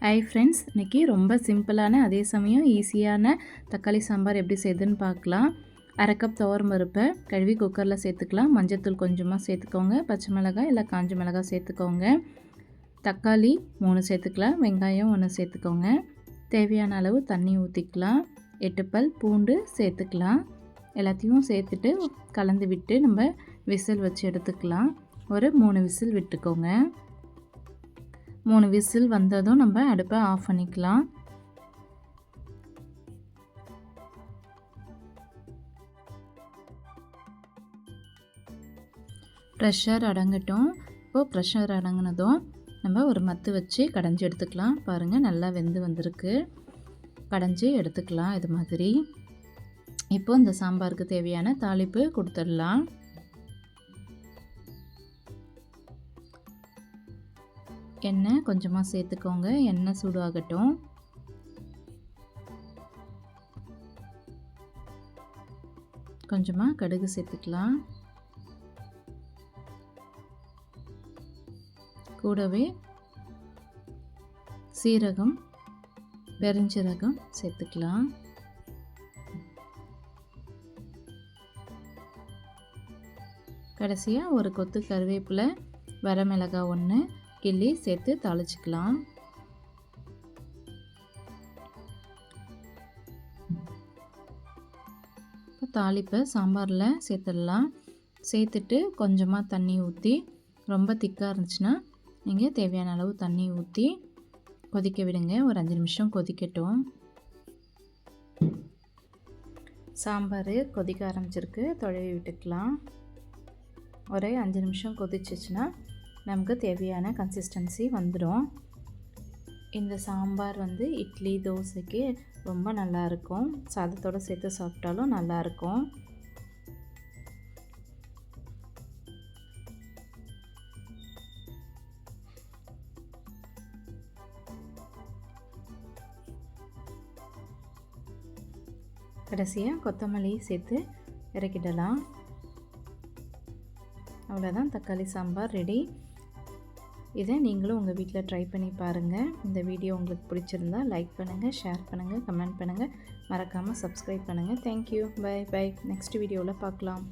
Hi friends, இன்றைக்கி ரொம்ப சிம்பிளான அதே சமயம் ஈஸியான தக்காளி சாம்பார் எப்படி செய்யுதுன்னு பார்க்கலாம். அரை கப் துவரம் பருப்பை கழுவி குக்கரில் சேர்த்துக்கலாம். மஞ்சத்தூள் கொஞ்சமாக சேர்த்துக்கோங்க. பச்சை மிளகாய் இல்லை காஞ்ச மிளகாய் சேர்த்துக்கோங்க. தக்காளி 3 சேர்த்துக்கலாம். வெங்காயம் 1 சேர்த்துக்கோங்க. தேவையான அளவு தண்ணி ஊற்றிக்கலாம். 8 பல் பூண்டு சேர்த்துக்கலாம். எல்லாத்தையும் சேர்த்துட்டு கலந்து விட்டு நம்ம விசில் வச்சு எடுத்துக்கலாம். ஒரு 3 விசில் விட்டுக்கோங்க. 3 விசில் வந்ததும் நம்ம அடுப்பை ஆஃப் பண்ணிக்கலாம். ப்ரெஷர் அடங்கட்டும். இப்போது ப்ரெஷர் அடங்கினதும் நம்ம ஒரு மத்து வச்சு கடைஞ்சி எடுத்துக்கலாம். பாருங்கள், நல்லா வெந்து வந்திருக்கு. கடைஞ்சி எடுத்துக்கலாம் இது மாதிரி. இப்போது இந்த சாம்பாருக்கு தேவையான தாளிப்பு கொடுத்துடலாம். எண்ணெய் கொஞ்சமாக சேர்த்துக்கோங்க. எண்ணெய் சூடாகட்டும். கொஞ்சமாக கடுகு சேர்த்துக்கலாம். கூடவே சீரகம், பெருஞ்சீரகம் சேர்த்துக்கலாம். கடைசியாக ஒரு கொத்து கருவேப்பிலை, வரமிளகாய் 1 கிள்ளி சேர்த்து தாளிச்சிக்கலாம். இப்போ தாளிப்பை சாம்பாரில் சேர்த்துடலாம். சேர்த்துட்டு கொஞ்சமாக தண்ணி ஊற்றி, ரொம்ப திக்காக இருந்துச்சுன்னா நீங்கள் தேவையான அளவு தண்ணி ஊற்றி கொதிக்க விடுங்க. ஒரு 5 நிமிஷம் கொதிக்கட்டும். சாம்பார் கொதிக்க ஆரம்பிச்சிருக்கு. தொலைவி விட்டுக்கலாம். ஒரு 5 நிமிஷம் கொதிச்சிச்சுன்னா நமக்கு தேவையான கன்சிஸ்டன்சி வந்துடும். இந்த சாம்பார் இட்லி, தோசைக்கு ரொம்ப நல்லாயிருக்கும். சாதத்தோடு சேர்த்து சாப்பிட்டாலும் நல்லாயிருக்கும். கடைசியாக கொத்தமல்லி சேர்த்து இறக்கிடலாம். அவ்வளோதான், தக்காளி சாம்பார் ரெடி. இதை நீங்களும் உங்கள் வீட்டில் ட்ரை பண்ணி பாருங்கள். இந்த வீடியோ உங்களுக்கு பிடிச்சிருந்தா லைக் பண்ணுங்கள், ஷேர் பண்ணுங்கள், கமெண்ட் பண்ணுங்கள். மறக்காமல் சப்ஸ்கிரைப் பண்ணுங்கள். தேங்க்யூ. பை. நெக்ஸ்ட் வீடியோவில் பார்க்கலாம்.